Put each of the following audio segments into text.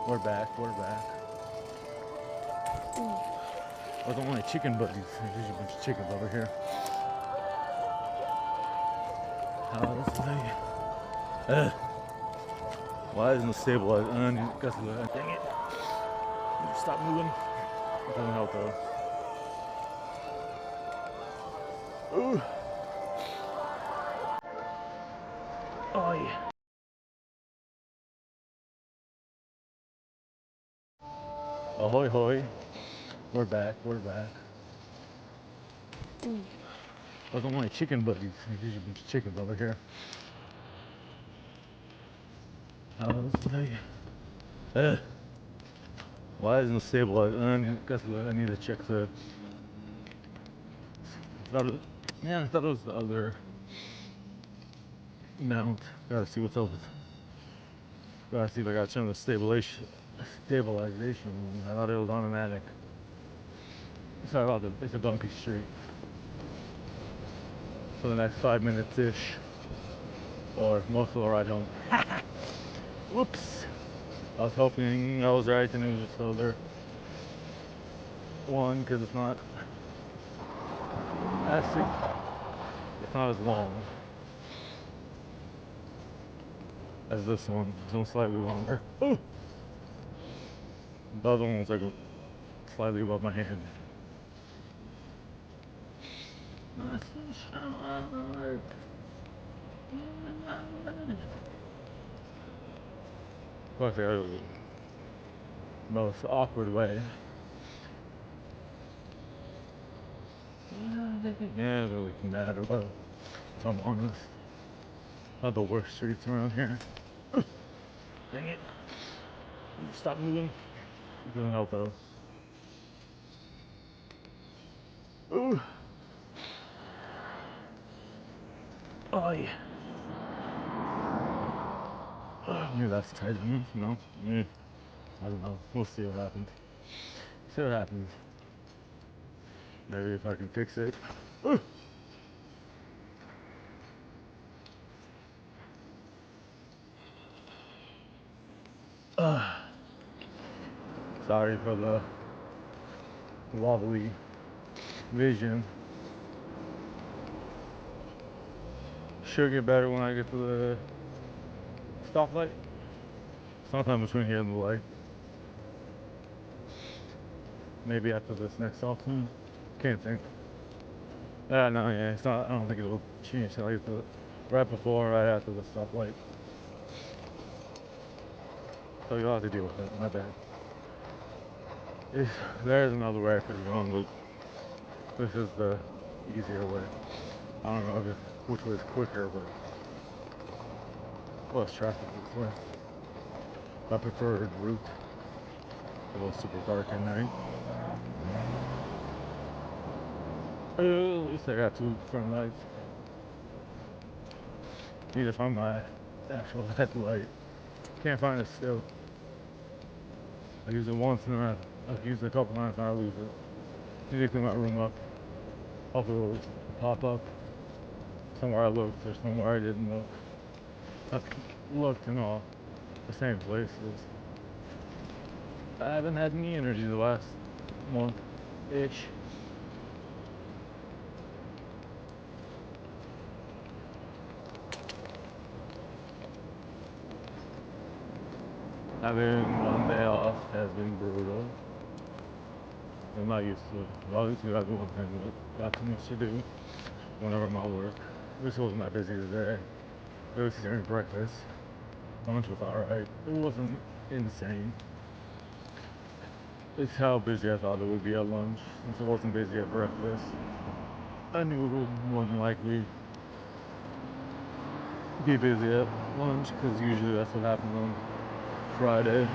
We're back. I don't want chicken buddies. There's a bunch of chickens over here. How's the why isn't it stabilized? Dang it. Stop moving. It doesn't help though. Ooh. Oh yeah. Ahoy hoy. We're back. I don't want chicken buddies. There's a bunch of chickens over here. How's the why isn't it stabilized? I need to check the. I thought it was the other mount. Gotta see what's up with. Gotta see if I got some of the stabilization. I thought it was automatic. Sorry about the. It's a bumpy street. For the next 5 minutes ish, or most of the ride home. Whoops! I was hoping I was right and it was just the other one because it's not. Actually, it's not as long as this one. This one's slightly longer. Ooh. The other one was like slightly above my hand. Of course, the most awkward way. Yeah, it really can matter, but if I'm honest, not the worst streets around here. Dang it. Stop moving. It doesn't help though. Ooh. Oh yeah. Maybe that's tight enough, no? I don't know. We'll see what happens. Maybe if I can fix it. Ooh. Sorry for the wobbly vision. Should get better when I get to the stoplight. Sometime between here and the light. Maybe after this next stop soon. Can't think. No, yeah, it's not. I don't think it will change till like right before, right after the stoplight. So you'll have to deal with it. My bad. There's another way I could have gone, but this is the easier way. I don't know which way is quicker, but less traffic this way. My preferred route. It was super dark at night. At least I got 2 front lights. Need to find my actual headlight. Can't find it still. I use it once and then I've used it a couple times and I lose it. Need to clean my room up. Hopefully it'll pop up. Somewhere I looked or somewhere I didn't look. I've looked in all the same places. I haven't had any energy the last month-ish. Having one day off has been brutal. I'm not used to it. Obviously, that's one thing, but got too much to do whenever I'm at work. This wasn't that busy today. It was during breakfast. Lunch was alright. It wasn't insane. It's how busy I thought it would be at lunch, since it wasn't busy at breakfast. I knew it would more than likely be busy at lunch, because usually that's what happens on Friday.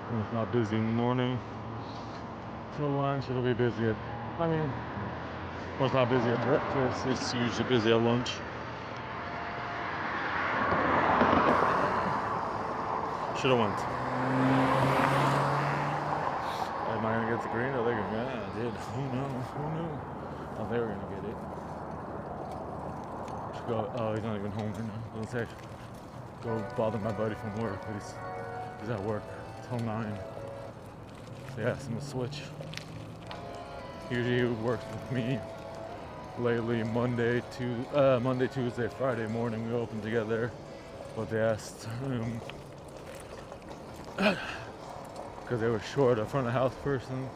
When it's not busy in the morning. For lunch, it'll be busy at, when it's not busy at breakfast, it's usually busy at lunch. Should've went. Am I gonna get the green? Or they gonna? Yeah, I did. Who knew? Oh, they were gonna get it. Should go. Oh, he's not even home right now. Let's say, go bother my buddy from work. He's at work till 9. So I asked him to switch. Usually he works with me. Lately, Monday, Tuesday, Friday morning we open together. But they asked him because they were short a front of house person.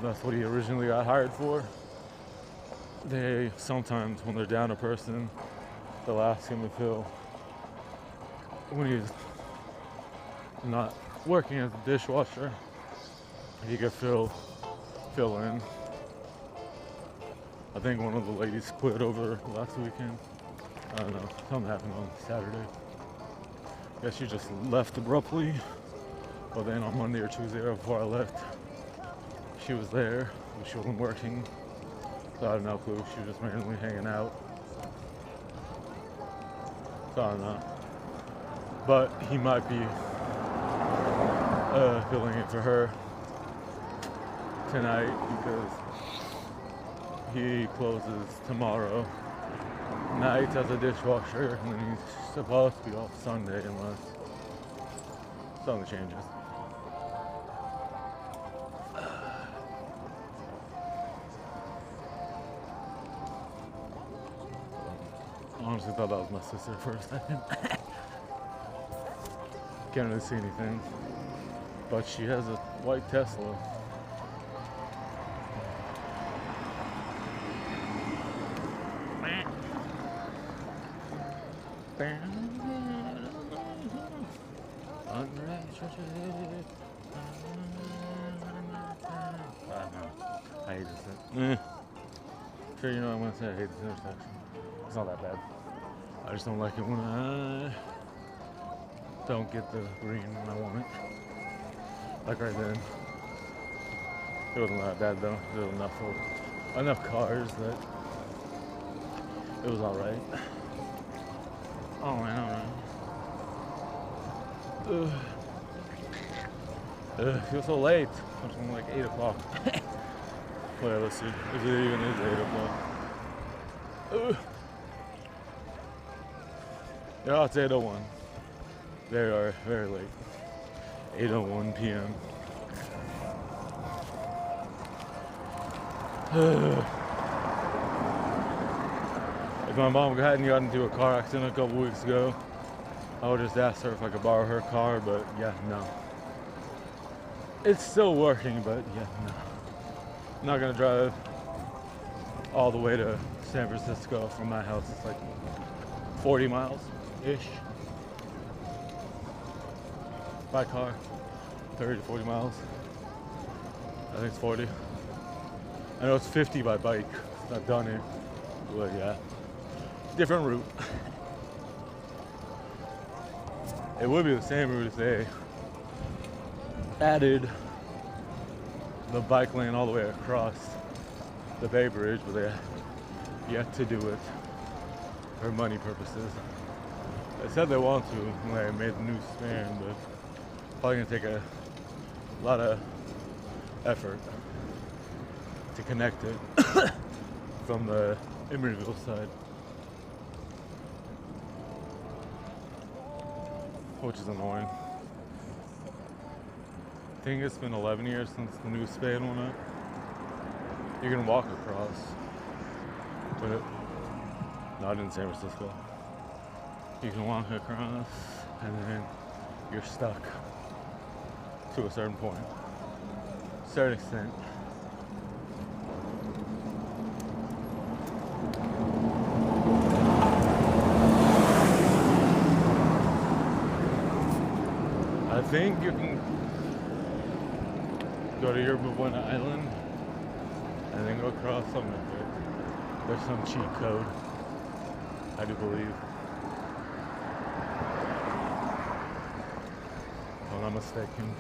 That's what he originally got hired for. They sometimes, when they're down a person, they'll ask him to fill when he's not working as a dishwasher. He could fill in. I think one of the ladies quit over last weekend. I don't know. Something happened on Saturday. Guess she just left abruptly. But then on Monday or Tuesday before I left, she was there, but she wasn't working. So I had no clue. She was just randomly hanging out. So I don't know. But he might be filling it for her tonight because he closes tomorrow night as a dishwasher, and then he's supposed to be off Sunday unless something changes. I honestly thought that was my sister for a second. Can't really see anything, but she has a white Tesla. I hate this. Sure, you know what I'm gonna say. I hate this intersection. It's not that bad. I just don't like it when I don't get the green when I want it. Like right then. It wasn't that bad though. There was enough cars that it was alright. Oh man, alright. It feels so late. It's only like 8 o'clock. Wait, let's see. If it even is 8 o'clock. Yeah, it's 8:01. They are very late. 8:01 p.m. If my mom hadn't gotten into a car accident a couple weeks ago, I would just ask her if I could borrow her car, but yeah, no. It's still working, but yeah, no. I'm not gonna drive all the way to San Francisco from my house. It's like 40 miles-ish. By car, 30 to 40 miles. I think it's 40. I know it's 50 by bike. It's not done it, but yeah. Different route. It would be the same route if they added the bike lane all the way across the Bay Bridge, but they have yet to do it for money purposes. They said they want to when they made the new span, but probably gonna take a lot of effort to connect it from the Emeryville side, which is annoying. I think it's been 11 years since the new span went up. You can walk across, but not in San Francisco. You can walk across and then you're stuck to a certain point, certain extent. I think you can go to Yerba Buena Island and then go across something like that. There's some cheat code, I do believe. If I'm not mistaken.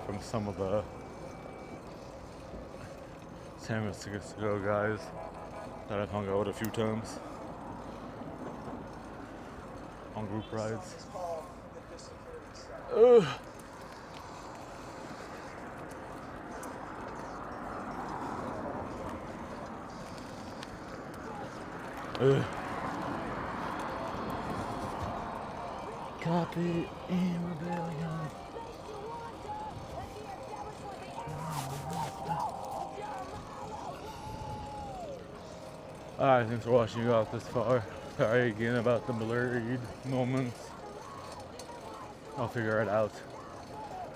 From some of the San Francisco guys that I've hung out with a few times on group rides. Ugh. Copy in rebellion. Alright, thanks for watching you out this far. Sorry again about the blurred moments. I'll figure it out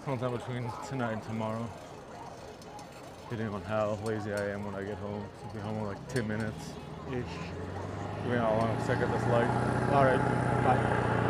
sometime between tonight and tomorrow, depending on how lazy I am when I get home. I'll be home in like 10 minutes-ish. Depending on how long it takes to get this light. Alright, bye.